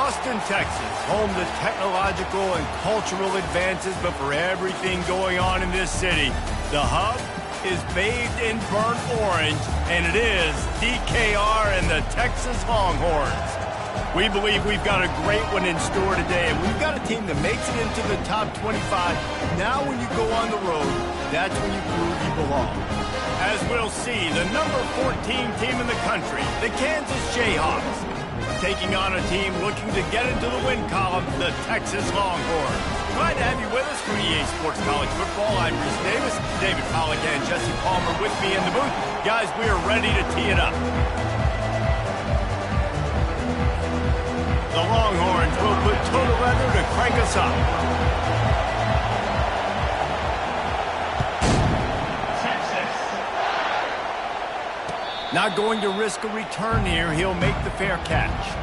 Austin, Texas, home to technological and cultural advances, but for everything going on in this city, the hub is bathed in burnt orange, and it is DKR and the Texas Longhorns. We believe we've got a great one in store today, and we've got a team that makes it into the top 25. Now when you go on the road, that's when you prove you belong. As we'll see, the number 14 team in the country, the Kansas Jayhawks, taking on a team looking to get into the win column, the Texas Longhorns. Glad to have you with us for EA Sports College Football. I'm Chris Davis, David Pollack and Jesse Palmer with me in the booth. Guys, we are ready to tee it up. The Longhorns will put total leather to crank us up. Not going to risk a return here. He'll make the fair catch.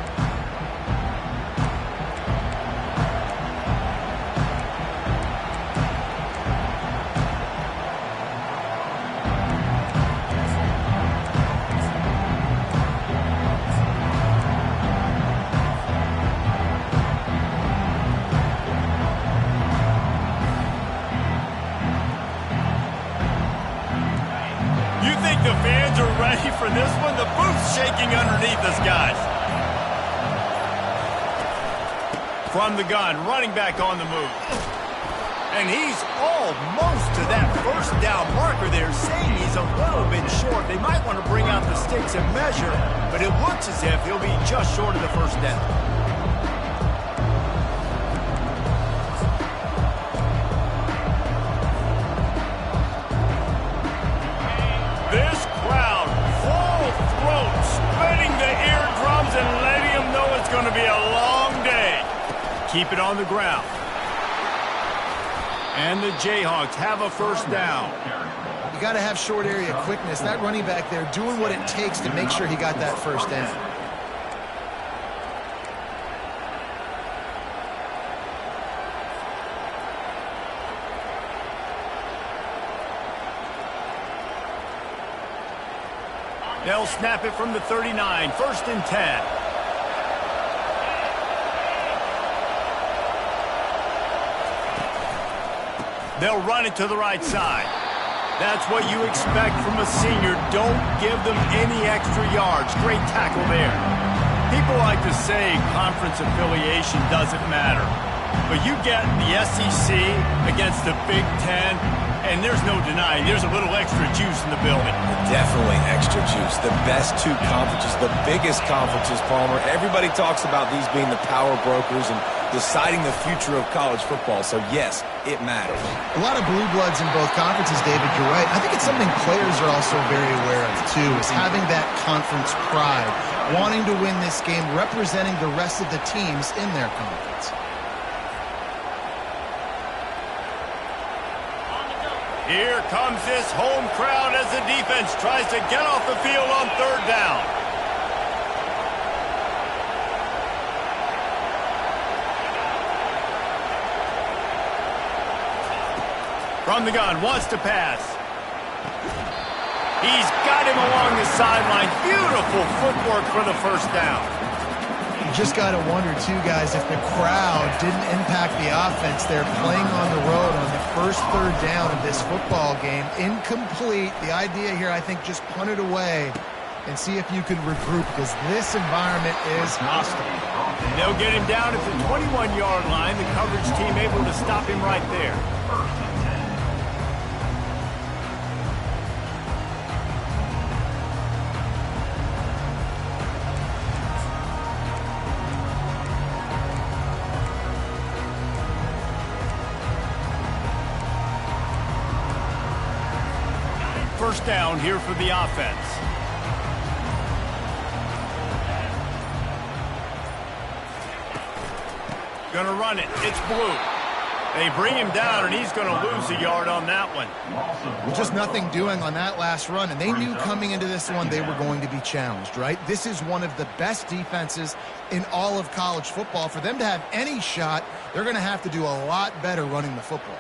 The fans are ready for this one. The booth's shaking underneath us, guys. From the gun, running back on the move. And he's almost to that first down marker there, saying he's a little bit short. They might want to bring out the sticks and measure, but it looks as if he'll be just short of the first down. This crowd, full throat, splitting the eardrums and letting them know it's going to be a long day. Keep it on the ground. And the Jayhawks have a first down. You got to have short area quickness. That running back there doing what it takes to make sure he got that first down. They'll snap it from the 39, first and 10. They'll run it to the right side. That's what you expect from a senior. Don't give them any extra yards. Great tackle there. People like to say conference affiliation doesn't matter. But you get the SEC against the Big Ten, and there's no denying there's a little extra juice in the building. Definitely extra juice. The best two conferences, the biggest conferences, Palmer. Everybody talks about these being the power brokers and deciding the future of college football. So, yes, it matters. A lot of blue bloods in both conferences, David. You're right. I think it's something players are also very aware of, too, is having that conference pride, wanting to win this game, representing the rest of the teams in their conference. Here comes this home crowd as the defense tries to get off the field on third down. From the gun, wants to pass. He's got him along the sideline. Beautiful footwork for the first down. You just got to wonder, too, guys, if the crowd didn't impact the offense. They're playing on the road on the first third down of this football game. Incomplete. The idea here, I think, just punt it away and see if you can regroup, because this environment is hostile. And they'll get him down at the 21-yard line. The coverage team able to stop him right there. First down here for the offense. Gonna run it. It's blue. They bring him down, and he's going to lose a yard on that one. Well, just nothing doing on that last run, and they knew coming into this one they were going to be challenged, right? This is one of the best defenses in all of college football. For them to have any shot, they're going to have to do a lot better running the football.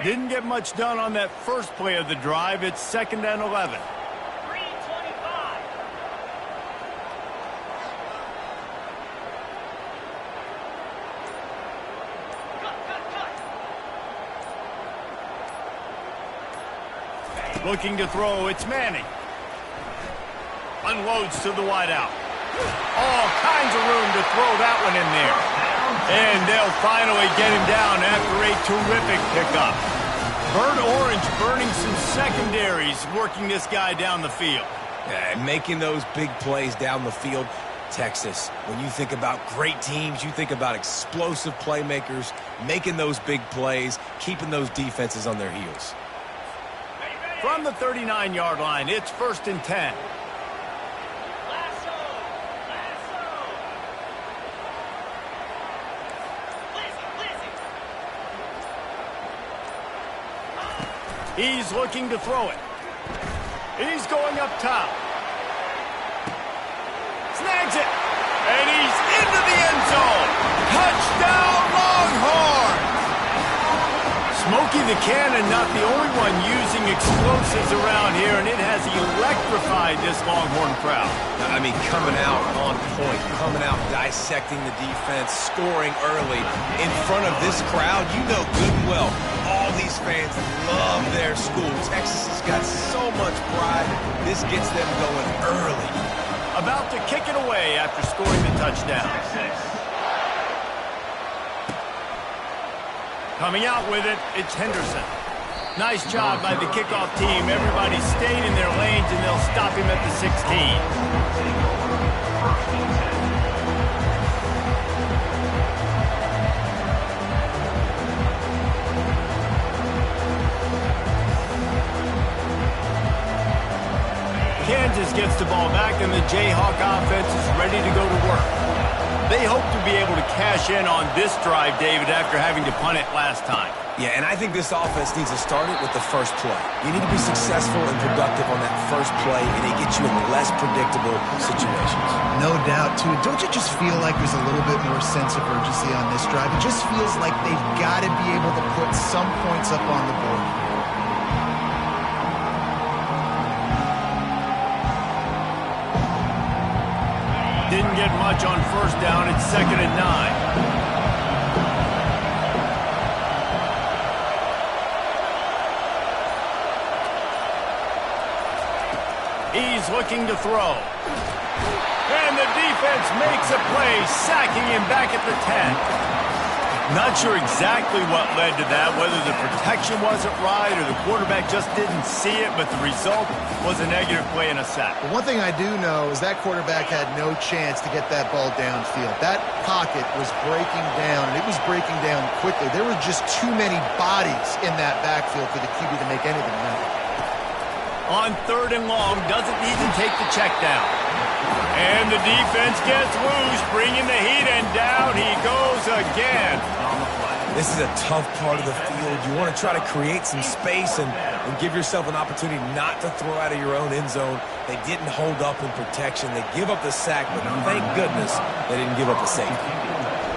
Didn't get much done on that first play of the drive. It's 2nd and 11. Looking to throw, it's Manning. Unloads to the wideout. All kinds of room to throw that one in there. And they'll finally get him down after a terrific pickup. Burnt Orange burning some secondaries, working this guy down the field. Yeah, and making those big plays down the field. Texas, when you think about great teams, you think about explosive playmakers, making those big plays, keeping those defenses on their heels. From the 39-yard line, it's 1st and 10. He's looking to throw it. He's going up top. Snags it. And he's into the end zone. Touchdown, Longhorns! Smokey the Cannon, not the only one using explosives around here, and it has electrified this Longhorn crowd. I mean, coming out on point, coming out dissecting the defense, scoring early in front of this crowd. You know good and well, all these fans love their school. Texas has got so much pride. This gets them going early. About to kick it away after scoring the touchdown. Coming out with it, it's Henderson. Nice job by the kickoff team. Everybody stayed in their lanes, and they'll stop him at the 16. Kansas gets the ball back, and the Jayhawk offense is ready to go to work. They hope to be able to cash in on this drive, David, after having to punt it last time. Yeah, and I think this offense needs to start it with the first play. You need to be successful and productive on that first play, and it gets you in less predictable situations. No doubt, too. Don't you just feel like there's a little bit more sense of urgency on this drive? It just feels like they've got to be able to put some points up on the board. Didn't get much on first down. It's 2nd and 9. He's looking to throw. And the defense makes a play, sacking him back at the 10. Not sure exactly what led to that, whether the protection wasn't right or the quarterback just didn't see it, but the result was a negative play and a sack. But one thing I do know is that quarterback had no chance to get that ball downfield. That pocket was breaking down, and it was breaking down quickly. There were just too many bodies in that backfield for the QB to make anything happen. On 3rd and long, doesn't need to take the check down. And the defense gets loose, bringing the heat, and down he goes again. This is a tough part of the field. You want to try to create some space and give yourself an opportunity not to throw out of your own end zone. They didn't hold up in protection. They give up the sack, but thank goodness they didn't give up a safety.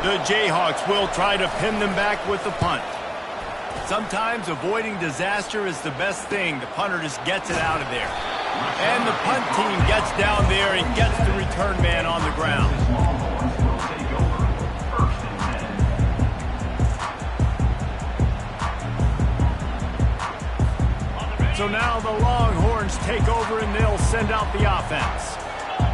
The Jayhawks will try to pin them back with the punt. Sometimes avoiding disaster is the best thing. The punter just gets it out of there. And the punt team gets down there and gets the return man on the ground. So now the Longhorns take over and they'll send out the offense.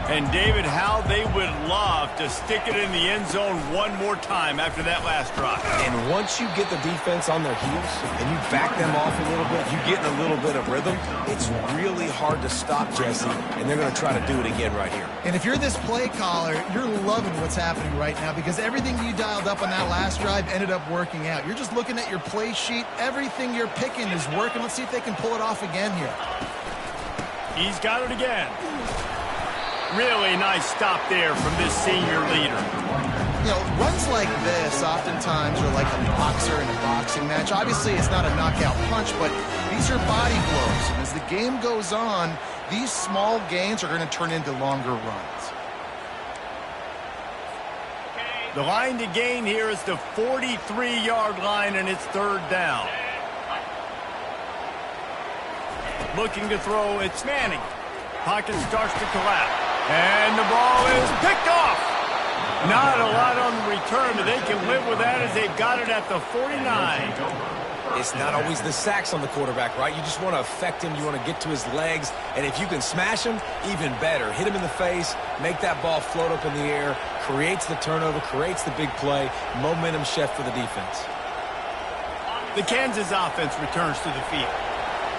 And David, how they would love to stick it in the end zone one more time after that last drive. And once you get the defense on their heels and you back them off a little bit, you get in a little bit of rhythm, it's really hard to stop, Jesse, and they're going to try to do it again right here. And if you're this play caller, you're loving what's happening right now because everything you dialed up on that last drive ended up working out. You're just looking at your play sheet. Everything you're picking is working. Let's see if they can pull it off again here. He's got it again. Really nice stop there from this senior leader. You know, runs like this oftentimes are like a boxer in a boxing match. Obviously, it's not a knockout punch, but these are body blows. And as the game goes on, these small gains are going to turn into longer runs. The line to gain here is the 43-yard line, and it's 3rd down. Looking to throw, it's Manning. Pocket starts to collapse. And the ball is picked off. Not a lot on the return, but they can live with that as they've got it at the 49. It's not always the sacks on the quarterback, right? You just want to affect him. You want to get to his legs. And if you can smash him, even better. Hit him in the face, make that ball float up in the air, creates the turnover, creates the big play, momentum shift for the defense. The Kansas offense returns to the field.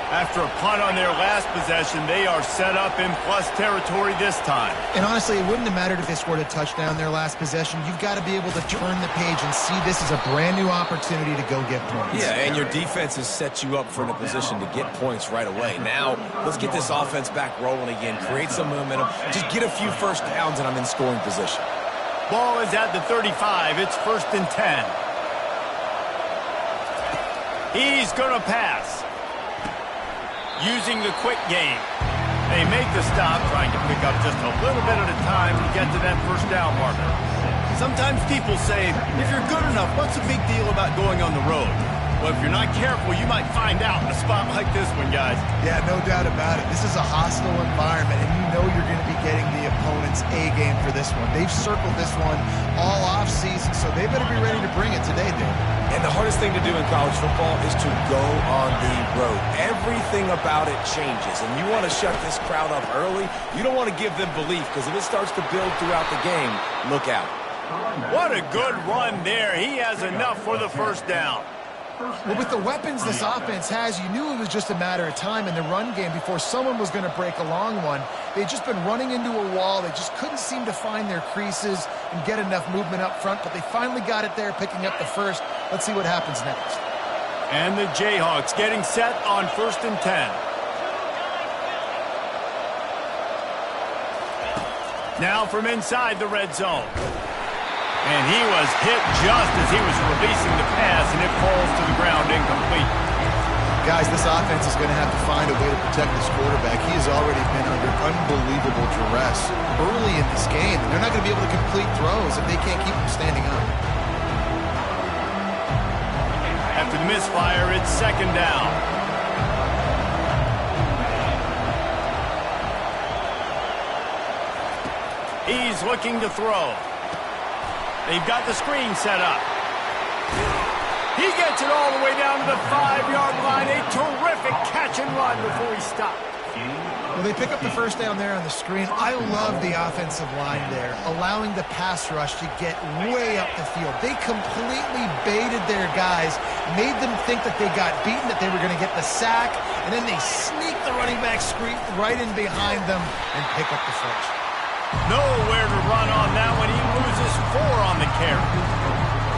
After a punt on their last possession, they are set up in plus territory this time. And honestly, it wouldn't have mattered if they scored a touchdown their last possession. You've got to be able to turn the page and see this as a brand new opportunity to go get points. Yeah, and your defense has set you up for a position to get points right away. Now, let's get this offense back rolling again, create some momentum, just get a few first downs, and I'm in scoring position. Ball is at the 35. It's 1st and 10. He's going to pass. Using the quick game. They make the stop, trying to pick up just a little bit at a time to get to that first down marker. Sometimes people say, if you're good enough, what's the big deal about going on the road? Well, if you're not careful, you might find out in a spot like this one, guys. Yeah, no doubt about it. This is a hostile environment, and you know you're going to be getting the opponent's A game for this one. They've circled this one all offseason, so they better be ready to bring it today, Dave. And the hardest thing to do in college football is to go on the road. Everything about it changes, and you want to shut this crowd up early. You don't want to give them belief, because if it starts to build throughout the game, look out. What a good run there. He has enough for the first down. Well, with the weapons this offense has, you knew it was just a matter of time in the run game before someone was going to break a long one. They'd just been running into a wall. They just couldn't seem to find their creases and get enough movement up front, but they finally got it there, picking up the first. Let's see what happens next. And the Jayhawks getting set on 1st and 10. Now from inside the red zone. And he was hit just as he was releasing the pass, and it falls to the ground incomplete. Guys, this offense is going to have to find a way to protect this quarterback. He has already been under unbelievable duress early in this game. They're not going to be able to complete throws if they can't keep him standing up. After the misfire, it's 2nd down. He's looking to throw. They've got the screen set up. He gets it all the way down to the 5-yard line. A terrific catch and run before he stopped. Well, they pick up the first down there on the screen. I love the offensive line there, allowing the pass rush to get way up the field. They completely baited their guys, made them think that they got beaten, that they were going to get the sack, and then they sneak the running back screen right in behind them and pick up the first. Nowhere to run on that one. He loses 4 on the carry.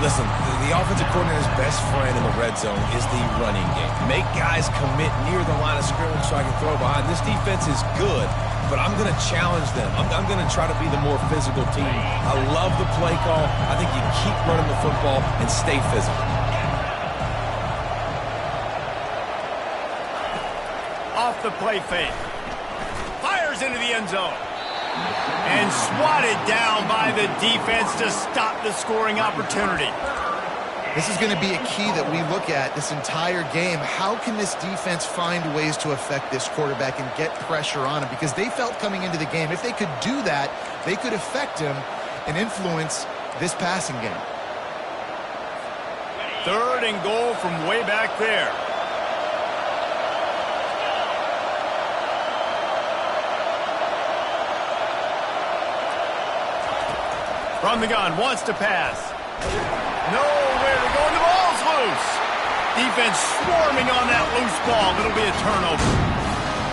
Listen, the offensive coordinator's best friend in the red zone is the running game. Make guys commit near the line of scrimmage so I can throw behind. This defense is good, but I'm going to challenge them. I'm going to try to be the more physical team. I love the play call. I think you keep running the football and stay physical. Off the play fake. Fires into the end zone. And swatted down by the defense to stop the scoring opportunity. This is going to be a key that we look at this entire game. How can this defense find ways to affect this quarterback and get pressure on him? Because they felt coming into the game, if they could do that, they could affect him and influence this passing game. 3rd and goal from way back there. From the gun, wants to pass. Nowhere to go, and the ball's loose. Defense swarming on that loose ball. It'll be a turnover.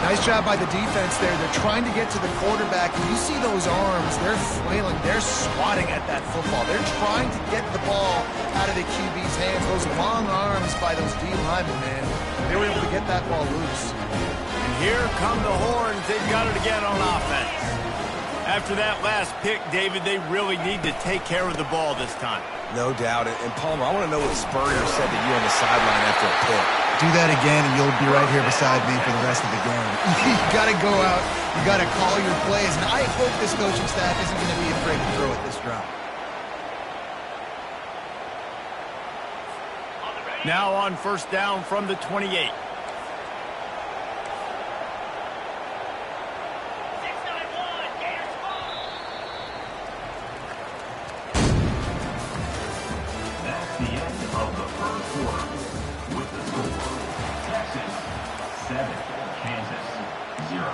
Nice job by the defense there. They're trying to get to the quarterback, and you see those arms. They're flailing. They're swatting at that football. They're trying to get the ball out of the QB's hands. Those long arms by those D linemen, man. They were able to get that ball loose. And here come the horns. They've got it again on offense. After that last pick, David, they really need to take care of the ball this time. No doubt. And Palmer, I want to know what Spurrier said to you on the sideline after a pick. Do that again, and you'll be right here beside me for the rest of the game. You got to go out. You got to call your plays. And I hope this coaching staff isn't going to be afraid to throw at this drop. Now on 1st down from the 28. 7, Kansas 0.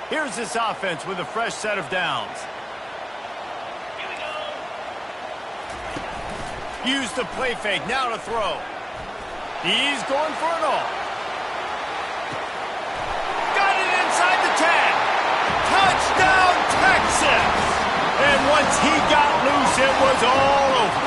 Here's this offense with a fresh set of downs. Use the play fake, now to throw. He's going for it all. Got it inside the 10. Touchdown, Texas! And once he got loose, it was all over.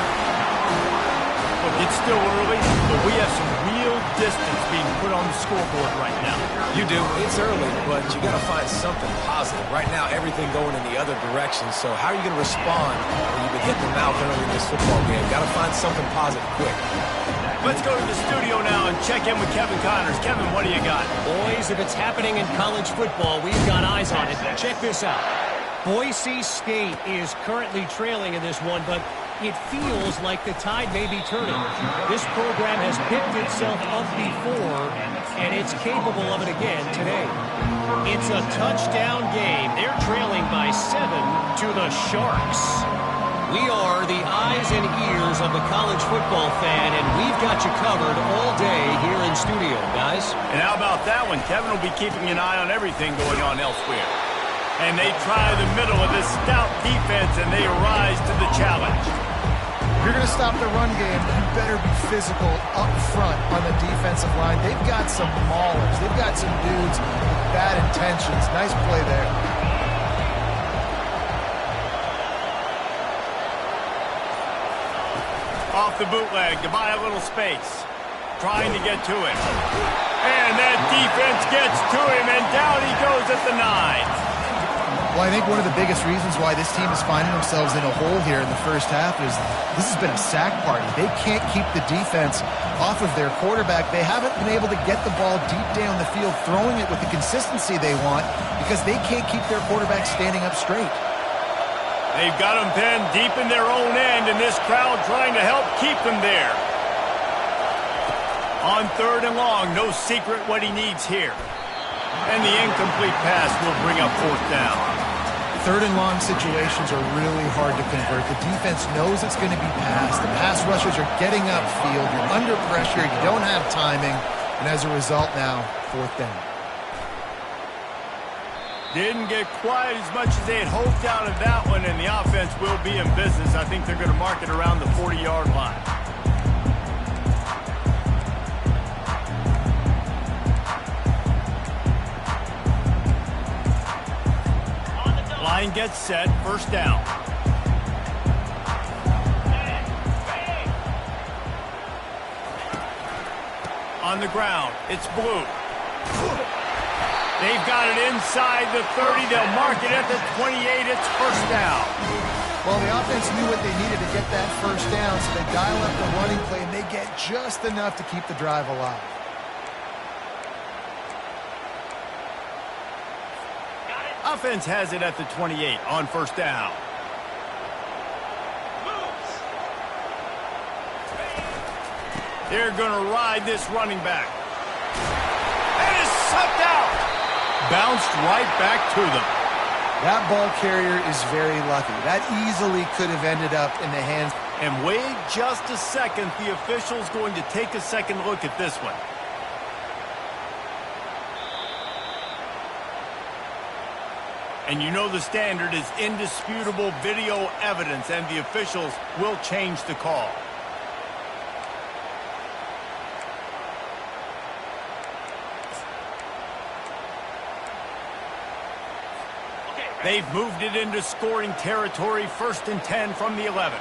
Look, it's still early, but we have some real distance being put on the scoreboard right now. You do. It's early, but you got to find something positive. Right now, everything going in the other direction. So how are you going to respond when you've been hitting the mouth early in this football game? Got to find something positive quick. Let's go to the studio now and check in with Kevin Connors. Kevin, what do you got? Boys, if it's happening in college football, we've got eyes on it. Check this out. Boise State is currently trailing in this one, but it feels like the tide may be turning. This program has picked itself up before, and it's capable of it again today. It's a touchdown game. They're trailing by 7 to the Sharks. We are the eyes and ears of the college football fan, and we've got you covered all day here in studio, guys. And how about that one? Kevin will be keeping an eye on everything going on elsewhere. And they try the middle of this stout defense, and they rise to the challenge. If you're going to stop the run game, you better be physical up front on the defensive line. They've got some maulers. They've got some dudes with bad intentions. Nice play there. Off the bootleg to buy a little space. Trying to get to it. And that defense gets to him, and down he goes at the 9. Well, I think one of the biggest reasons why this team is finding themselves in a hole here in the first half is this has been a sack party. They can't keep the defense off of their quarterback. They haven't been able to get the ball deep down the field, throwing it with the consistency they want because they can't keep their quarterback standing up straight. They've got them pinned deep in their own end, and this crowd trying to help keep them there. On 3rd and long, no secret what he needs here. And the incomplete pass will bring up 4th down. 3rd and long situations are really hard to convert. The defense knows it's going to be passed. The pass rushers are getting upfield. You're under pressure. You don't have timing. And as a result now, 4th down. Didn't get quite as much as they had hoped out of that one, and the offense will be in business. I think they're going to mark it around the 40-yard line. Line gets set, 1st down. On the ground, it's Blue. They've got it inside the 30. They'll mark it at the 28. It's 1st down. Well, the offense knew what they needed to get that 1st down, so they dial up the running play, and they get just enough to keep the drive alive. Offense has it at the 28 on 1st down. They're going to ride this running back. And it's sucked out. Bounced right back to them. That ball carrier is very lucky. That easily could have ended up in the hands. And wait just a second. The official's going to take a second look at this one. And you know the standard is indisputable video evidence, and the officials will change the call. They've moved it into scoring territory, 1st and 10 from the 11.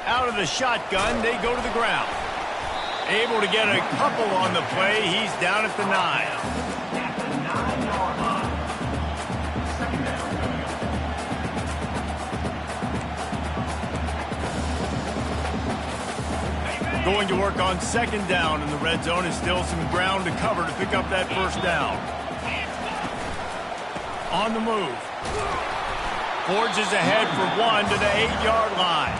Out of the shotgun, they go to the ground. Able to get a couple on the play. He's down at the 9. Going to work on 2nd down in the red zone, and still some ground to cover to pick up that 1st down. On the move. Forges ahead for 1 to the 8-yard line.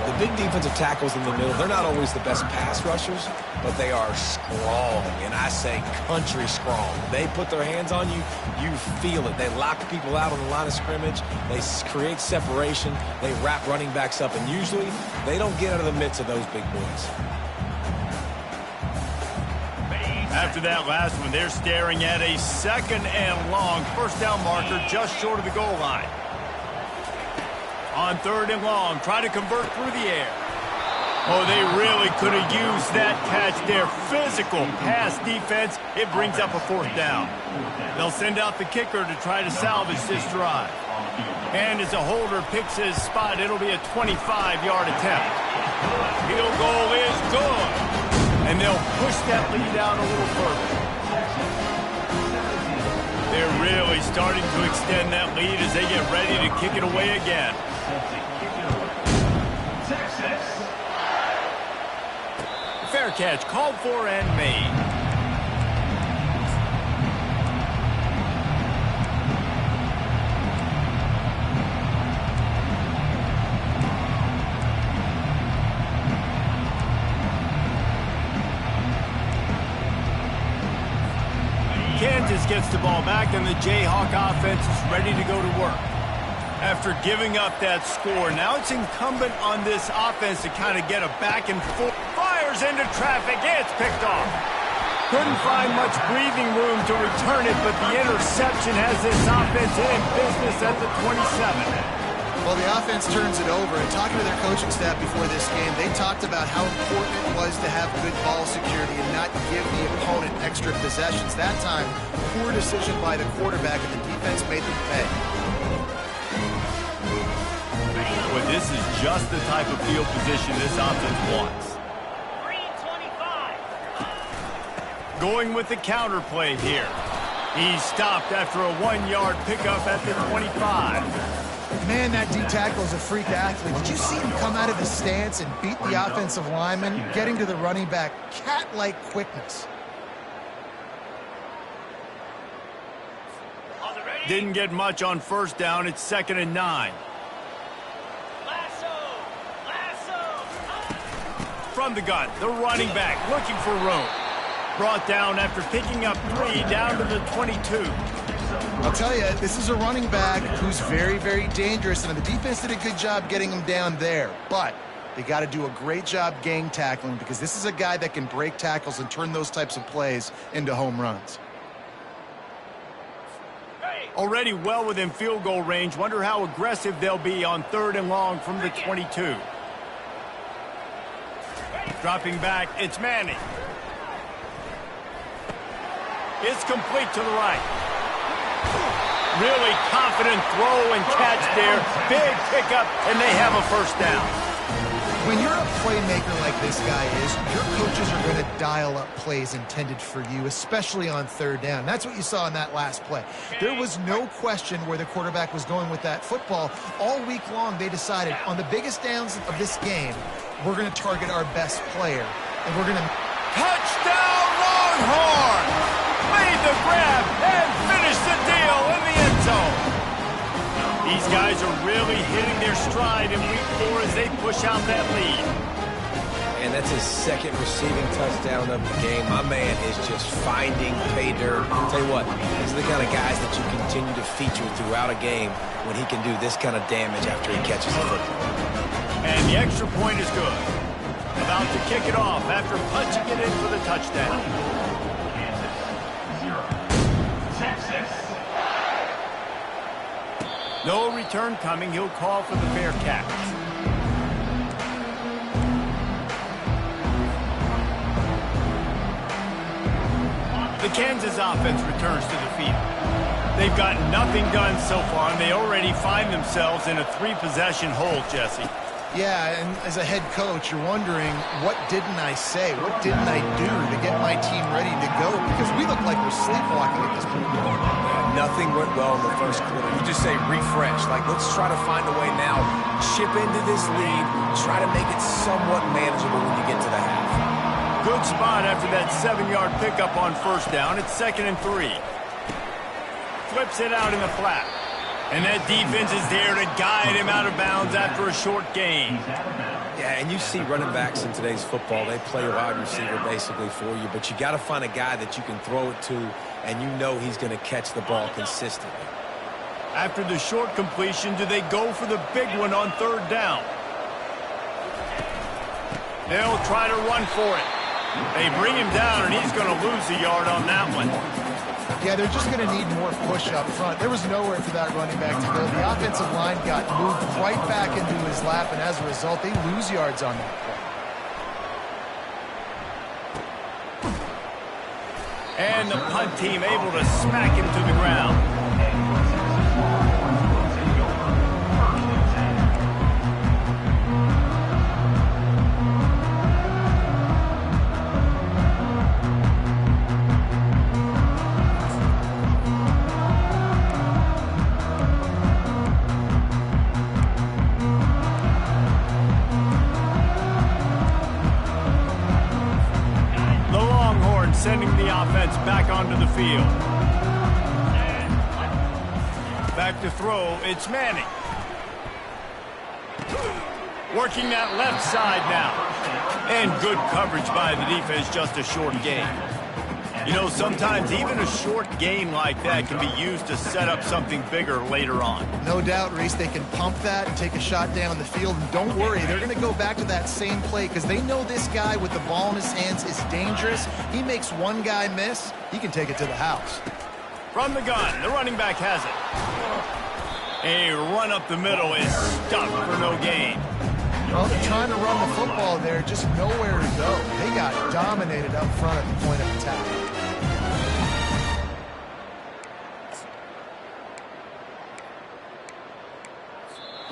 The big defensive tackles in the middle, they're not always the best pass rushers, but they are strong, and I say country strong. They put their hands on you, you feel it. They lock people out on the line of scrimmage. They create separation. They wrap running backs up, and usually they don't get out of the midst of those big boys. After that last one, they're staring at a 2nd and long. First down marker just short of the goal line. On 3rd and long, try to convert through the air. Oh, they really could have used that catch there. Physical pass defense. It brings up a 4th down. They'll send out the kicker to try to salvage this drive. And as a holder picks his spot, it'll be a 25-yard attempt. Field goal is good. And they'll push that lead out a little further. They're really starting to extend that lead as they get ready to kick it away again. Fair catch called for and made. Kansas gets the ball back, and the Jayhawk offense is ready to go to work. After giving up that score, now it's incumbent on this offense to kind of get a back and forth. Fires into traffic. It's picked off. Couldn't find much breathing room to return it, but the interception has this offense in business at the 27. Well, the offense turns it over, and talking to their coaching staff before this game, they talked about how important it was to have good ball security and not give the opponent extra possessions. That time, poor decision by the quarterback, and the defense made them pay. Well, this is just the type of field position this offense wants. 3-25. Going with the counter play here. He stopped after a 1-yard pickup at the 25. Man, that D-tackle is a freak athlete. Did you see him come out of his stance and beat the offensive lineman, getting to the running back? Cat-like quickness. Didn't get much on 1st down. It's 2nd and 9. From the gun, the running back looking for room. Brought down after picking up 3 down to the 22. I'll tell you, this is a running back who's very, very dangerous, and the defense did a good job getting him down there. But they got to do a great job gang tackling, because this is a guy that can break tackles and turn those types of plays into home runs. Already well within field goal range. Wonder how aggressive they'll be on 3rd and long from the 22. Dropping back, it's Manning. It's complete to the right. Really confident throw and catch there. Big pickup, and they have a 1st down. When you're a playmaker like this guy is, your coaches are going to dial up plays intended for you, especially on 3rd down. That's what you saw in that last play. There was no question where the quarterback was going with that football. All week long, they decided on the biggest downs of this game, we're going to target our best player, and we're going to... Touchdown, Longhorn! Made the grab and finished the deal in the end zone. These guys are really hitting their stride in week 4 as they push out that lead. And that's his 2nd receiving touchdown of the game. My man is just finding pay dirt. I'll tell you what, these are the kind of guys that you continue to feature throughout a game when he can do this kind of damage after he catches the football. And the extra point is good. About to kick it off after punching it in for the touchdown. No return coming. He'll call for the fair catch. The Kansas offense returns to the field. They've got nothing done so far, and they already find themselves in a 3-possession hole, Jesse. Yeah, and as a head coach, you're wondering, what didn't I say? What didn't I do to get my team ready to go? Because we look like we're sleepwalking at this point. Nothing went well in the 1st quarter. You just say refresh. Like, let's try to find a way now. Chip into this lead. Try to make it somewhat manageable when you get to the half. Good spot after that 7-yard pickup on 1st down. It's 2nd and 3. Flips it out in the flat. And that defense is there to guide him out of bounds after a short gain. Yeah, and you see running backs in today's football, they play wide receiver basically for you, but you got to find a guy that you can throw it to, and you know he's going to catch the ball consistently. After the short completion, do they go for the big one on third down? They'll try to run for it. They bring him down, and he's going to lose a yard on that one. Yeah, they're just going to need more push up front. There was nowhere for that running back to go. The offensive line got moved right back into his lap, and as a result, they lose yards on that play. And the punt team able to smack him to the ground. Sending the offense back onto the field. Back to throw, it's Manning. Working that left side now. And good coverage by the defense, just a short gain. You know, sometimes even a short gain like that can be used to set up something bigger later on. No doubt, Reese, they can pump that and take a shot down the field. And don't worry, they're going to go back to that same play because they know this guy with the ball in his hands is dangerous. He makes one guy miss, he can take it to the house. From the gun, the running back has it. A run up the middle is stuck for no gain. Well, they're trying to run the football there, just nowhere to go. They got dominated up front at the point of attack.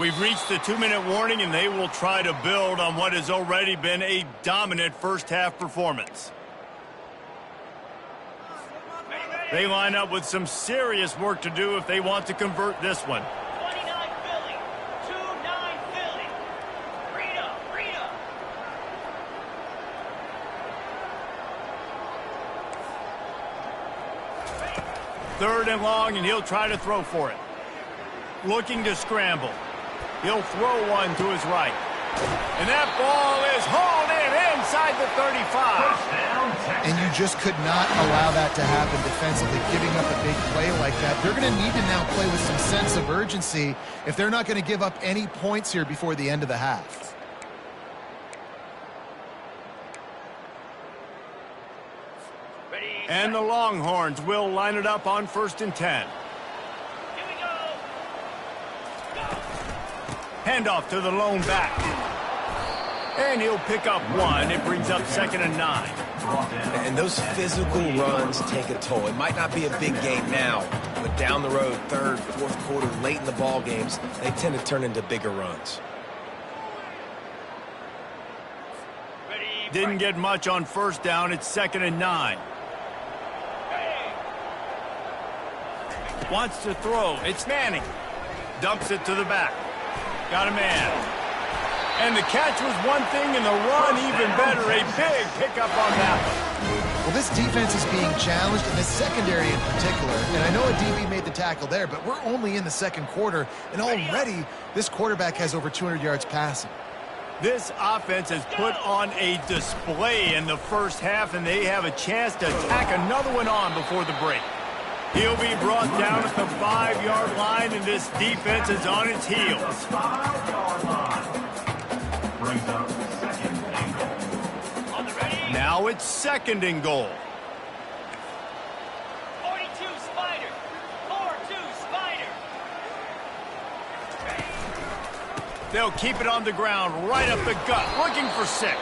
We've reached the 2-minute warning, and they will try to build on what has already been a dominant first-half performance. They line up with some serious work to do if they want to convert this one. 29 Philly, 2-9 Philly. Rita. Third and long, and he'll try to throw for it. Looking to scramble. He'll throw one to his right. And that ball is hauled in inside the 35. And you just could not allow that to happen defensively, giving up a big play like that. They're going to need to now play with some sense of urgency if they're not going to give up any points here before the end of the half. And the Longhorns will line it up on 1st and 10. Handoff to the lone back. And he'll pick up one. It brings up 2nd and 9. And those physical runs take a toll. It might not be a big gain now, but down the road, 3rd, 4th quarter, late in the ball games, they tend to turn into bigger runs. Didn't get much on 1st down. It's 2nd and 9. Wants to throw. It's Manning. Dumps it to the back. Got a man. And the catch was one thing, and the run even better. A big pickup on that one. Well, this defense is being challenged, in the secondary in particular. And I know a DB made the tackle there, but we're only in the 2nd quarter, and already this quarterback has over 200 yards passing. This offense has put on a display in the first half, and they have a chance to tack another one on before the break. He'll be brought down at the 5-yard line, and this defense is on its heels. Now it's 2nd and goal. 42 Spider. 4-2 Spider. They'll keep it on the ground, right up the gut, looking for 6.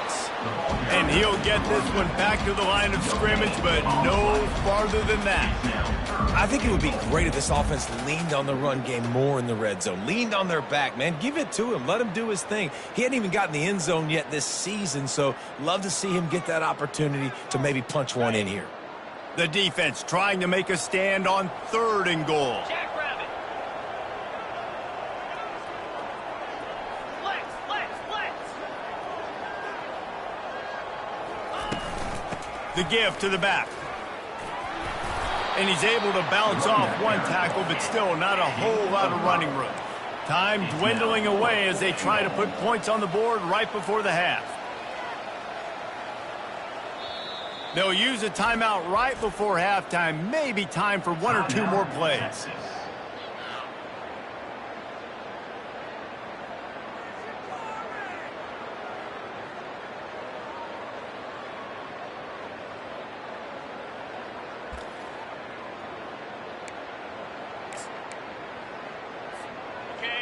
And he'll get this one back to the line of scrimmage, but no farther than that. I think it would be great if this offense leaned on the run game more in the red zone. Leaned on their back, man. Give it to him. Let him do his thing. He hadn't even gotten the end zone yet this season, so love to see him get that opportunity to maybe punch one in here. The defense trying to make a stand on 3rd and goal. Jackrabbit. Flex. The give to the back. And he's able to bounce off one tackle, but still not a whole lot of running room. Time dwindling away as they try to put points on the board right before the half. They'll use a timeout right before halftime. Maybe time for one or two more plays.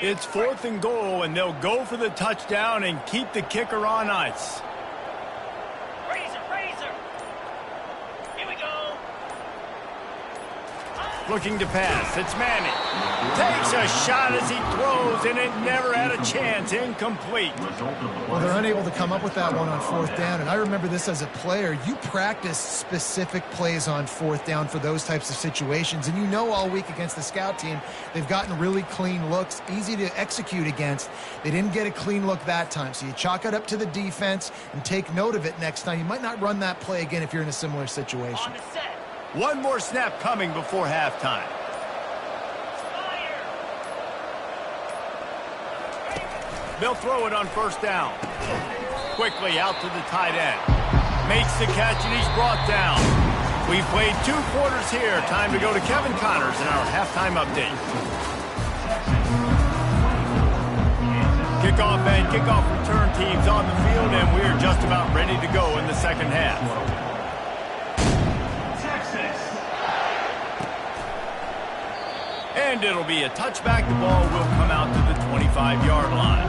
It's 4th and goal, and they'll go for the touchdown and keep the kicker on ice. Razor. Here we go. Looking to pass. It's Manning. Takes a shot as he throws, and it never had a chance. Incomplete. Well, they're unable to come up with that one on 4th down, and I remember this as a player. You practice specific plays on 4th down for those types of situations, and you know all week against the scout team, they've gotten really clean looks, easy to execute against. They didn't get a clean look that time, so you chalk it up to the defense and take note of it next time. You might not run that play again if you're in a similar situation. On the set. One more snap coming before halftime. They'll throw it on 1st down. Quickly out to the tight end. Makes the catch, and he's brought down. We've played 2 quarters here. Time to go to Kevin Connors in our halftime update. Kickoff and kickoff return teams on the field, and we're just about ready to go in the second half. And it'll be a touchback. The ball will come out to the 25-yard line.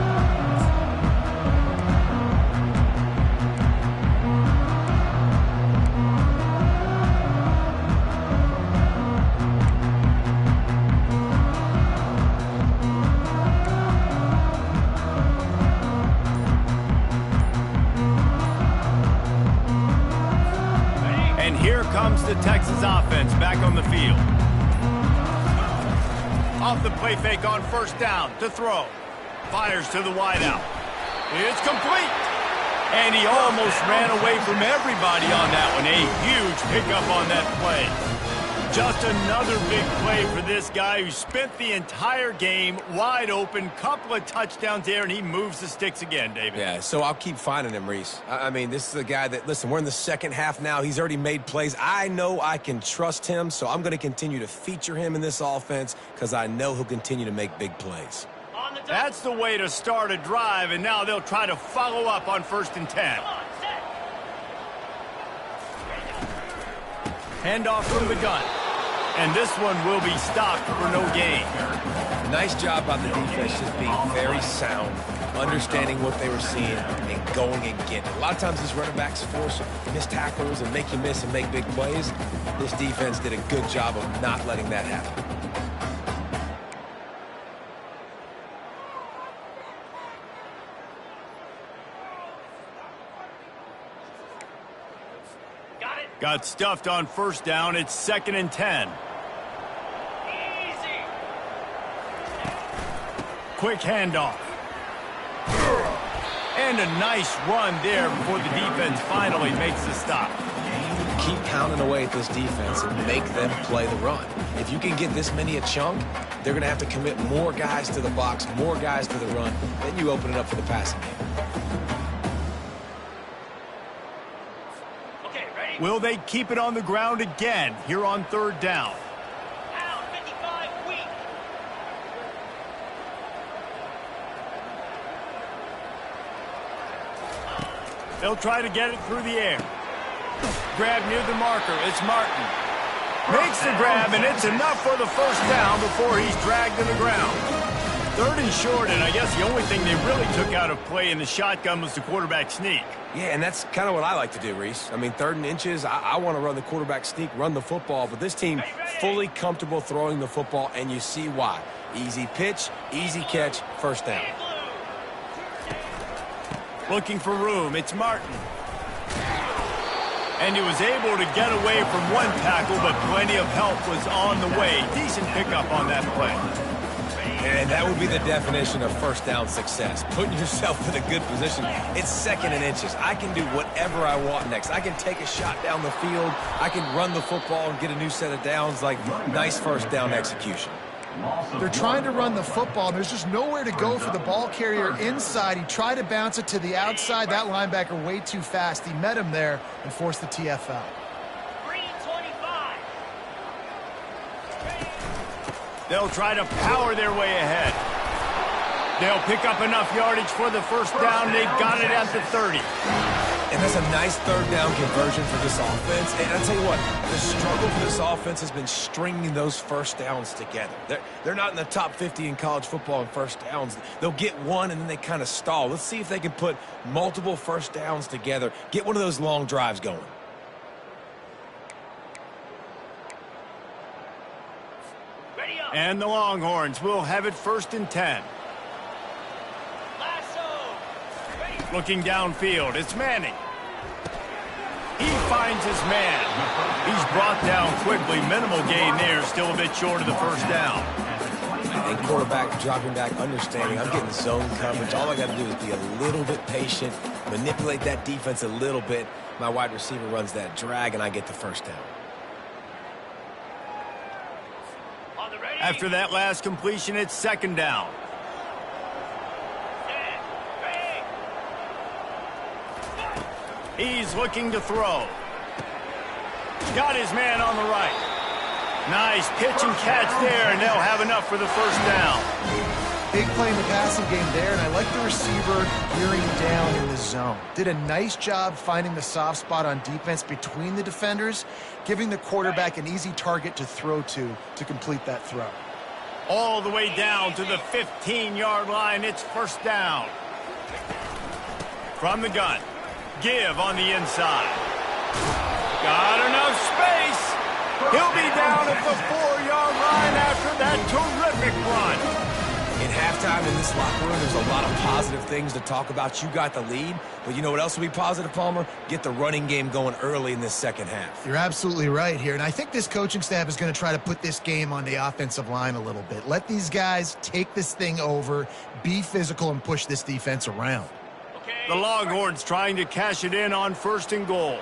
And here comes the Texas offense back on the field. Off the play fake on 1st down to throw. Fires to the wideout. It's complete. And he almost ran away from everybody on that one. A huge pickup on that play. Just another big play for this guy who spent the entire game wide open. Couple of touchdowns there, and he moves the sticks again, David. Yeah, so I'll keep finding him, Reese. I mean, this is a guy that, listen, we're in the second half now. He's already made plays. I know I can trust him, so I'm going to continue to feature him in this offense because I know he'll continue to make big plays. That's the way to start a drive, and now they'll try to follow up on 1st and 10. Come on, set. Handoff from the gun. And this one will be stopped for no gain. Nice job by the defense just being very sound, understanding what they were seeing, and going and getting it. A lot of times these running backs force missed tackles and make you miss and make big plays. This defense did a good job of not letting that happen. Got stuffed on 1st down. It's 2nd and 10. Easy. Quick handoff. And a nice run there before the defense finally makes the stop. Keep pounding away at this defense and make them play the run. If you can get this many a chunk, they're going to have to commit more guys to the box, more guys to the run. Then you open it up for the passing game. Will they keep it on the ground again here on 3rd down? Out, 55 weak. They'll try to get it through the air. Grab near the marker. It's Martin. Makes the grab, and it's enough for the 1st down before he's dragged to the ground. 3rd and short, and I guess the only thing they really took out of play in the shotgun was the quarterback sneak. Yeah, and that's kind of what I like to do, Reese. I mean, 3rd and inches, I want to run the quarterback sneak, run the football, but this team fully comfortable throwing the football, and you see why. Easy pitch, easy catch, 1st down. Looking for room, it's Martin. And he was able to get away from one tackle, but plenty of help was on the way. Decent pickup on that play. And that would be the definition of 1st down success. Putting yourself in a good position. It's 2nd and inches. I can do whatever I want next. I can take a shot down the field. I can run the football and get a new set of downs. Like, nice 1st down execution. They're trying to run the football. There's just nowhere to go for the ball carrier inside. He tried to bounce it to the outside. That linebacker way too fast. He met him there and forced the TFL. Green 25. They'll try to power their way ahead. They'll pick up enough yardage for the first down. They've got it at the 30. And that's a nice third down conversion for this offense. And I'll tell you what, the struggle for this offense has been stringing those first downs together. They're not in the top 50 in college football in first downs. They'll get one, and then they kind of stall. Let's see if they can put multiple first downs together, get one of those long drives going. Ready up. And the Longhorns will have it 1st and 10. Lasso. Ready. Looking downfield, it's Manning. He finds his man. He's brought down quickly. Minimal gain there, still a bit short of the first down. And quarterback dropping back, understanding I'm getting zone coverage. All I got to do is be a little bit patient, manipulate that defense a little bit. My wide receiver runs that drag, and I get the first down. On the ready. After that last completion, it's 2nd down. Stand. Ready. He's looking to throw. Got his man on the right. Nice pitch and catch there, and they'll have enough for the first down. Big play in the passing game there, and I like the receiver gearing down in the zone. Did a nice job finding the soft spot on defense between the defenders, giving the quarterback an easy target to throw to complete that throw. All the way down to the 15-yard line. It's 1st down. From the gun. Give on the inside. Got enough space. He'll be down at the 4-yard line after that terrific run. In halftime in this locker room, there's a lot of positive things to talk about. You got the lead, but you know what else will be positive, Palmer? Get the running game going early in this second half. You're absolutely right here, and I think this coaching staff is going to try to put this game on the offensive line a little bit. Let these guys take this thing over, be physical, and push this defense around. Okay. The Longhorns trying to cash it in on 1st and goal.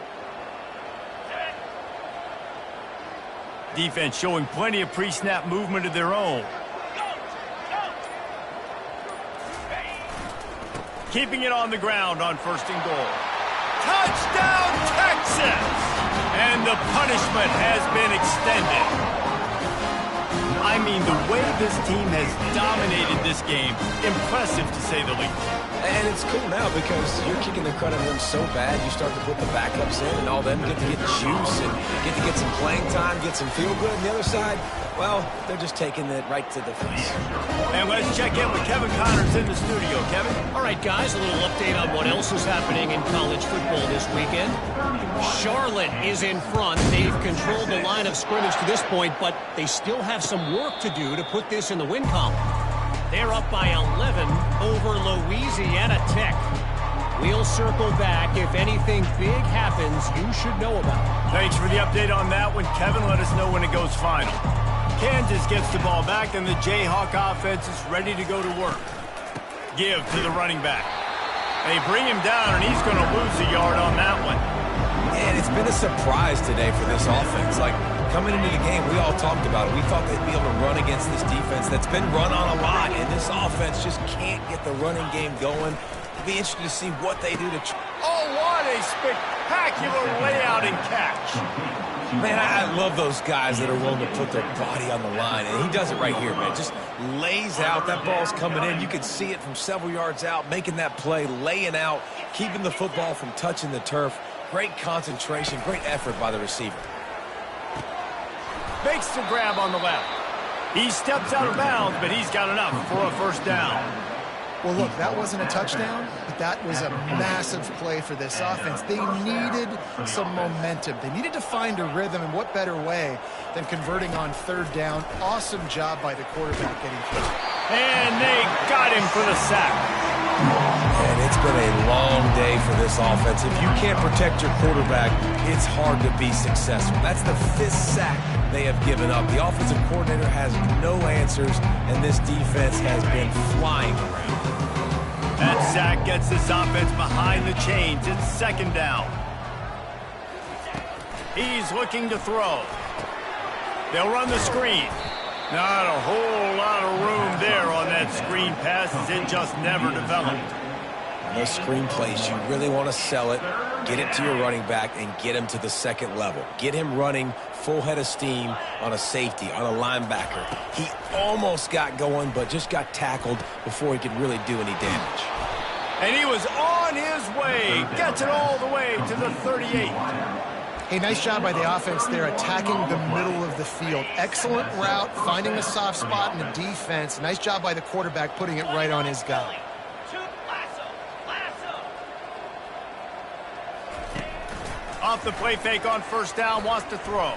Defense showing plenty of pre-snap movement of their own. Keeping it on the ground on 1st and goal. Touchdown, Texas! And the punishment has been extended. I mean, the way this team has dominated this game, impressive to say the least. And it's cool now because you're kicking the crud out of them so bad, you start to put the backups in, and all them get to get juice and get to get some playing time, get some feel good. On the other side, well, they're just taking it right to the face. And let's check in with Kevin Connors in the studio. Kevin? All right, guys, a little update on what else is happening in college football this weekend. Charlotte is in front. They've controlled the line of scrimmage to this point, but they still have some work to do to put this in the win column. They're up by 11 over Louisiana Tech. We'll circle back. If anything big happens, you should know about it. Thanks for the update on that one, Kevin. Let us know when it goes final. Kansas gets the ball back, and the Jayhawk offense is ready to go to work. Give to the running back. They bring him down, and he's going to lose a yard on that one. And it's been a surprise today for this offense. Like, coming into the game, we all talked about it. We thought they'd be able to run against this defense that's been run on a lot, and this offense just can't get the running game going. It'll be interesting to see what they do to... Oh, what a spectacular layout and catch. Man, I love those guys that are willing to put their body on the line, and he does it right here, man. Just lays out. That ball's coming in. You can see it from several yards out, making that play, laying out, keeping the football from touching the turf. Great concentration, great effort by the receiver. Makes the grab on the left. He steps out of bounds, but he's got enough for a 1st down. Well, look, that wasn't a touchdown, but that was a massive play for this offense. They needed some momentum. They needed to find a rhythm, and what better way than converting on 3rd down. Awesome job by the quarterback getting through. And they got him for the sack. And it's been a long day for this offense. If you can't protect your quarterback, it's hard to be successful. That's the 5th sack they have given up. The offensive coordinator has no answers, and this defense has been flying around. That sack gets this offense behind the chains. It's 2nd down. He's looking to throw. They'll run the screen. Not a whole lot of room there on that screen pass, as it just never developed. Those screen plays, you really want to sell it, get it to your running back, and get him to the second level. Get him running full head of steam on a safety, on a linebacker. He almost got going, but just got tackled before he could really do any damage. And he was on his way. Gets it all the way to the 38. Hey, nice job by the offense there, attacking the middle of the field. Excellent route, finding a soft spot in the defense. Nice job by the quarterback putting it right on his guy. Off the play fake on first down, wants to throw.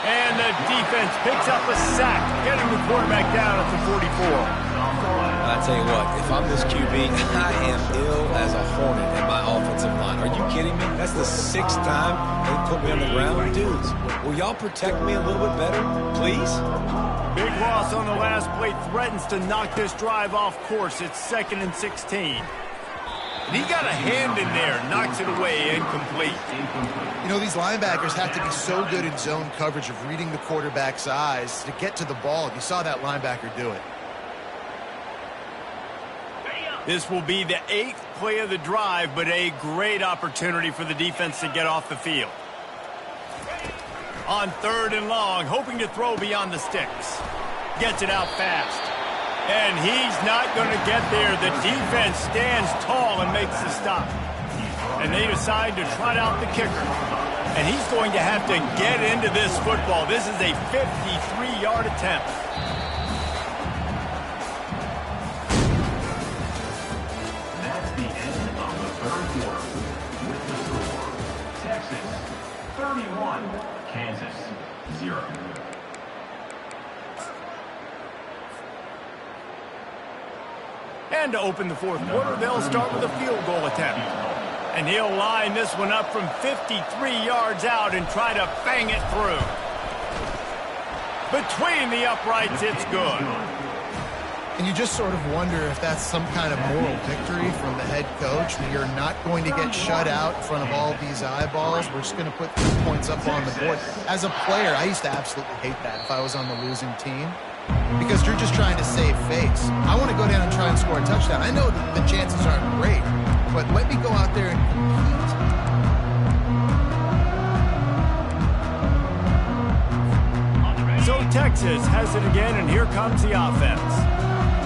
And the defense picks up a sack, getting the quarterback down at the 44. I tell you what, if I'm this QB, I am ill as a hornet in my offensive line. Are you kidding me? That's the 6th time they put me on the ground. Dudes, will y'all protect me a little bit better, please? Big loss on the last play, threatens to knock this drive off course. It's 2nd and 16. And he got a hand in there, knocks it away, incomplete. You know, these linebackers have to be so good in zone coverage of reading the quarterback's eyes to get to the ball. You saw that linebacker do it. This will be the 8th play of the drive, but a great opportunity for the defense to get off the field. On 3rd and long, hoping to throw beyond the sticks. Gets it out fast. And he's not going to get there. The defense stands tall and makes the stop. And they decide to trot out the kicker. And he's going to have to get into this football. This is a 53-yard attempt. That's the end of the 3rd quarter. With the score, Texas 31, Kansas 0. And to open the 4th quarter, they'll start with a field goal attempt. And he'll line this one up from 53 yards out and try to bang it through. Between the uprights, it's good. And you just sort of wonder if that's some kind of moral victory from the head coach. You're not going to get shut out in front of all these eyeballs. We're just going to put 3 points up on the board. As a player, I used to absolutely hate that if I was on the losing team, because you're just trying to save face. I want to go down and try and score a touchdown. I know that the chances aren't great, but let me go out there and compete. So Texas has it again, and here comes the offense.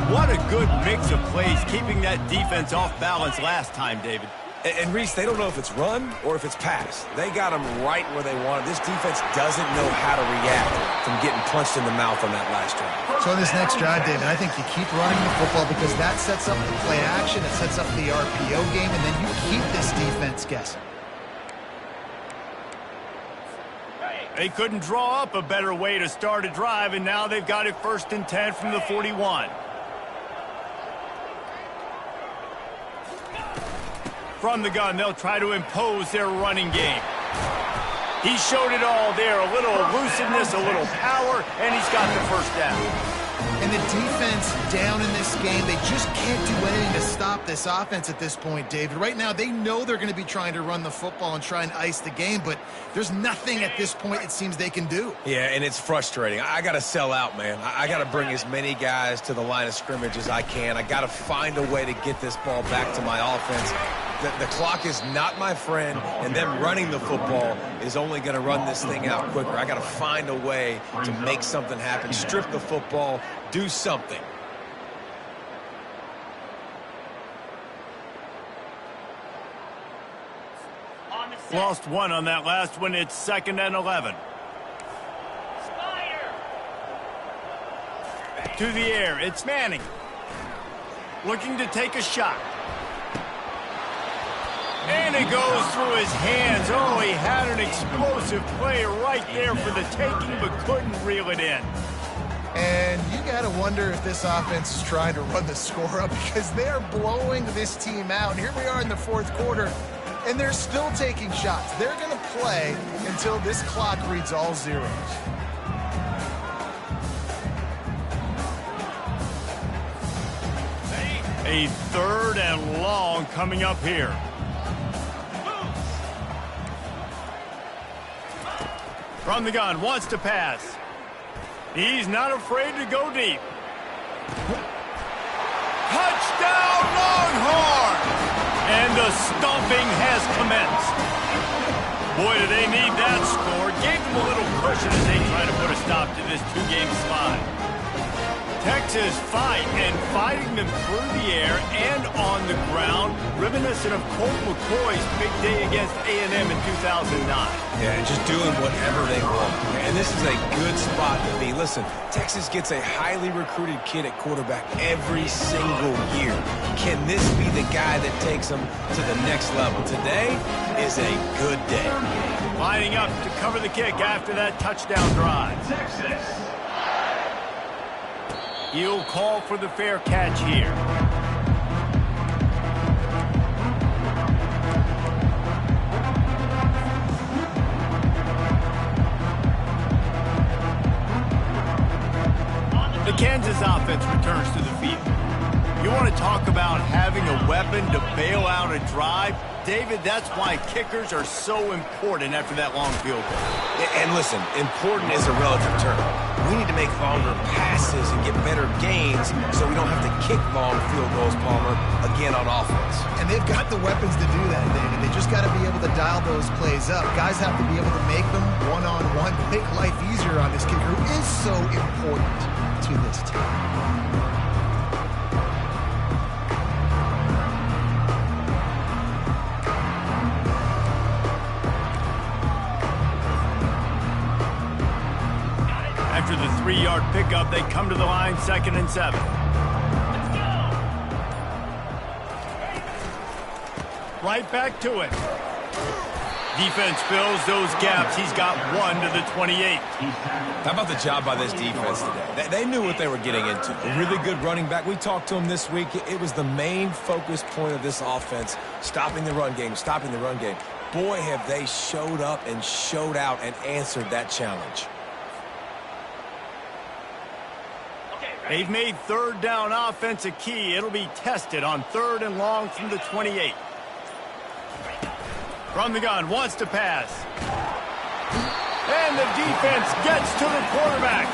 What a good mix of plays, keeping that defense off balance last time, David. And Reese, they don't know if it's run or if it's pass. They got them right where they want it. This defense doesn't know how to react from getting punched in the mouth on that last drive. So in this next drive, David, I think you keep running the football because that sets up the play action, it sets up the RPO game, and then you keep this defense guessing. They couldn't draw up a better way to start a drive, and now they've got it 1st and 10 from the 41. From the gun, they'll try to impose their running game. He showed it all there, a little elusiveness, a little power, and he's got the 1st down. And the defense down in this game, they just can't do anything to stop this offense at this point, David. Right now, they know they're going to be trying to run the football and try and ice the game, but there's nothing at this point it seems they can do. Yeah, and it's frustrating. I got to sell out, man. I got to bring as many guys to the line of scrimmage as I can. I got to find a way to get this ball back to my offense. The clock is not my friend, and them running the football is only going to run this thing out quicker. I got to find a way to make something happen, strip the football, do something. Lost one on that last one. It's 2nd and 11. To the air, it's Manning. Looking to take a shot. And it goes through his hands. Oh, he had an explosive play right there for the taking, but couldn't reel it in. And you got to wonder if this offense is trying to run the score up because they're blowing this team out. And here we are in the 4th quarter, and they're still taking shots. They're going to play until this clock reads all zeros. A 3rd and long coming up here. From the gun, wants to pass. He's not afraid to go deep. Touchdown, Longhorn! And the stomping has commenced. Boy, do they need that score. Gave them a little cushion as they try to put a stop to this two-game slide. Texas fighting them through the air and on the ground, reminiscent of Colt McCoy's big day against A&M in 2009. Yeah, just doing whatever they want. And this is a good spot to be. Listen, Texas gets a highly recruited kid at quarterback every single year. Can this be the guy that takes them to the next level? Today is a good day. Lining up to cover the kick after that touchdown drive. Texas. He'll call for the fair catch here. The Kansas offense returns to the field. You want to talk about having a weapon to bail out a drive? David, that's why kickers are so important after that long field goal. And listen, important is a relative term. We need to make longer passes and get better gains so we don't have to kick long field goals, Palmer, again on offense. And they've got the weapons to do that, David. They just got to be able to dial those plays up. Guys have to be able to make them one-on-one, make life easier on this kicker who is so important to this team. After the 3-yard pickup, they come to the line 2nd and 7. Right back to it. Defense fills those gaps. He's got 1 to the 28. How about the job by this defense today? They knew what they were getting into. A really good running back. We talked to him this week. It was the main focus point of this offense, stopping the run game, stopping the run game. Boy, have they showed up and showed out and answered that challenge. They've made 3rd down offense a key. It'll be tested on 3rd and long from the 28. From the gun, wants to pass. And the defense gets to the quarterback.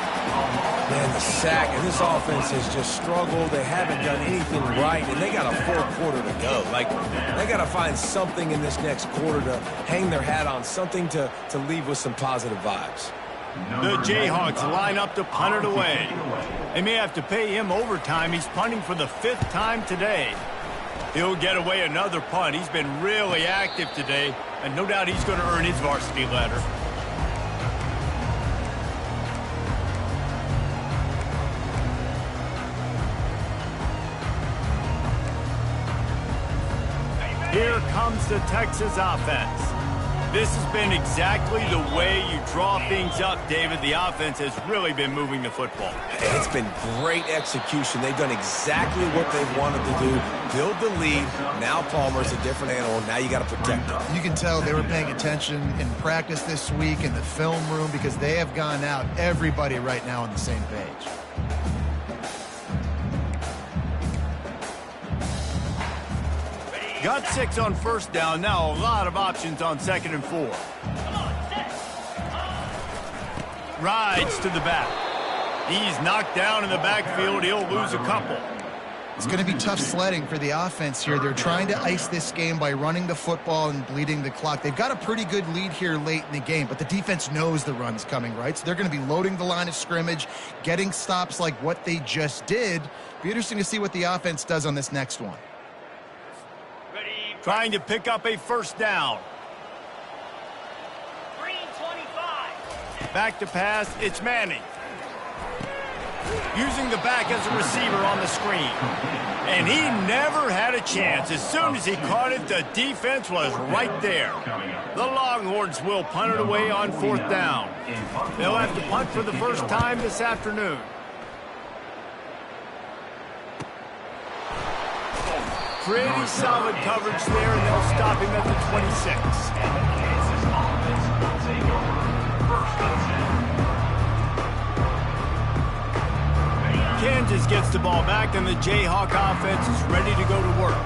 Man, the sack, and this offense has just struggled. They haven't done anything right, and they got a full quarter to go. Like, they got to find something in this next quarter to hang their hat on, something to leave with some positive vibes. The Jayhawks line up to punt it away. They may have to pay him overtime. He's punting for the 5th time today. He'll get away another punt. He's been really active today, and no doubt he's going to earn his varsity letter. Here comes the Texas offense. This has been exactly the way you draw things up, David. The offense has really been moving the football. It's been great execution. They've done exactly what they've wanted to do. Build the lead. Now Palmer's a different animal. Now you got to protect him. You can tell they were paying attention in practice this week in the film room because they have gone out, everybody right now on the same page. Got 6 on 1st down. Now a lot of options on 2nd and 4. Rides to the back. He's knocked down in the backfield. He'll lose a couple. It's going to be tough sledding for the offense here. They're trying to ice this game by running the football and bleeding the clock. They've got a pretty good lead here late in the game, but the defense knows the run's coming, right? So they're going to be loading the line of scrimmage, getting stops like what they just did. Be interesting to see what the offense does on this next one. Trying to pick up a 1st down. Green 25. Back to pass, it's Manning. Using the back as a receiver on the screen. And he never had a chance. As soon as he caught it, the defense was right there. The Longhorns will punt it away on 4th down. They'll have to punt for the 1st time this afternoon. Pretty solid coverage there, and they'll stop him at the 26. And the Kansas offense will take over 1st and 10. Kansas gets the ball back, and the Jayhawk offense is ready to go to work.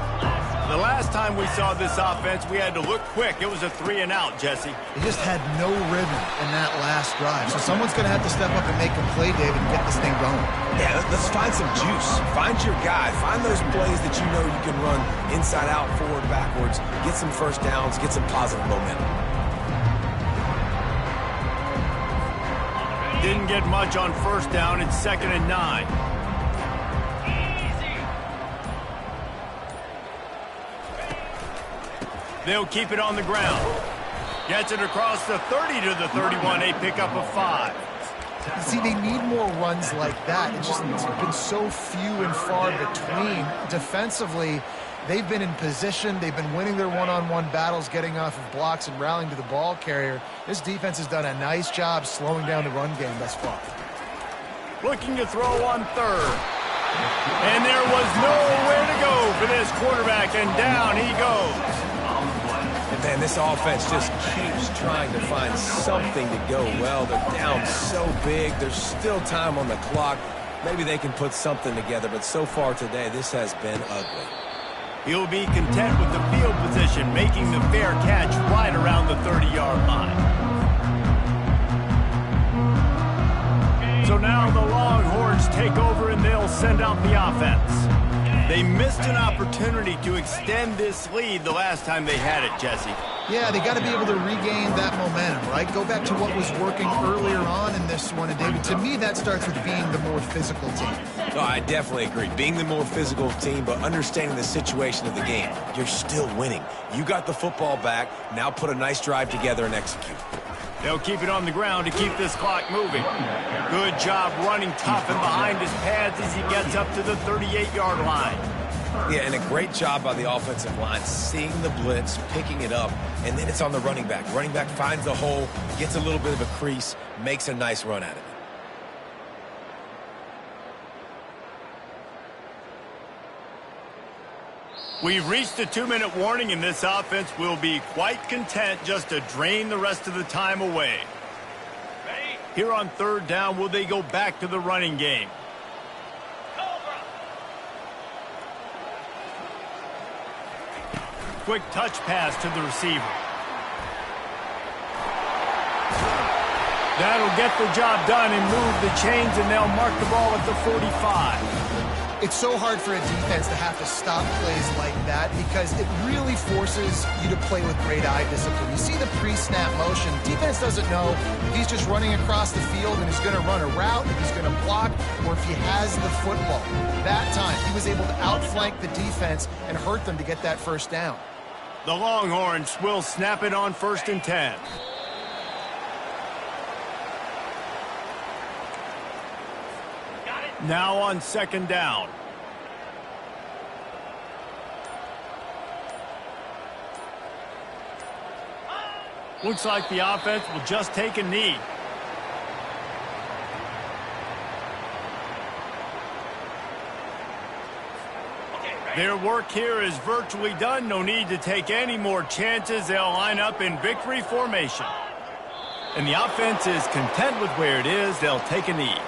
The last time we saw this offense, we had to look quick. It was a 3-and-out, Jesse. They just had no rhythm in that last drive. So someone's going to have to step up and make a play, David, and get this thing going. Yeah, let's find some juice. Find your guy. Find those plays that you know you can run inside out, forward, backwards. Get some first downs. Get some positive momentum. Didn't get much on first down. It's 2nd and 9. They'll keep it on the ground. Gets it across the 30 to the 31. A pickup of 5. See, they need more runs like that. It's been so few and far between. Defensively, they've been in position. They've been winning their one-on-one battles, getting off of blocks and rallying to the ball carrier. This defense has done a nice job slowing down the run game thus far. Looking to throw on 3rd. And there was nowhere to go for this quarterback, and down he goes. And man, this offense just keeps trying to find something to go well. They're down so big. There's still time on the clock. Maybe they can put something together, but so far today, this has been ugly. He'll be content with the field position, making the fair catch right around the 30-yard line. So now the Longhorns take over and they'll send out the offense. They missed an opportunity to extend this lead the last time they had it, Jesse. Yeah, they got to be able to regain that momentum, right? Go back to what was working earlier on in this one. And, David, to me, that starts with being the more physical team. Oh, I definitely agree. Being the more physical team, but understanding the situation of the game. You're still winning. You got the football back. Now put a nice drive together and execute. They'll keep it on the ground to keep this clock moving. Good job running tough and behind his pads as he gets up to the 38-yard line. Yeah, and a great job by the offensive line, seeing the blitz, picking it up, and then it's on the running back. Running back finds the hole, gets a little bit of a crease, makes a nice run at it. We've reached the 2-minute warning, and this offense will be quite content just to drain the rest of the time away. Here on 3rd down, will they go back to the running game? Quick touch pass to the receiver. That'll get the job done and move the chains, and they'll mark the ball at the 45. It's so hard for a defense to have to stop plays like that because it really forces you to play with great eye discipline. You see the pre-snap motion. Defense doesn't know if he's just running across the field and he's going to run a route, if he's going to block, or if he has the football. That time, he was able to outflank the defense and hurt them to get that first down. The Longhorns will snap it on 1st and 10. Now on 2nd down. Looks like the offense will just take a knee. Their work here is virtually done. No need to take any more chances. They'll line up in victory formation. And the offense is content with where it is. They'll take a knee.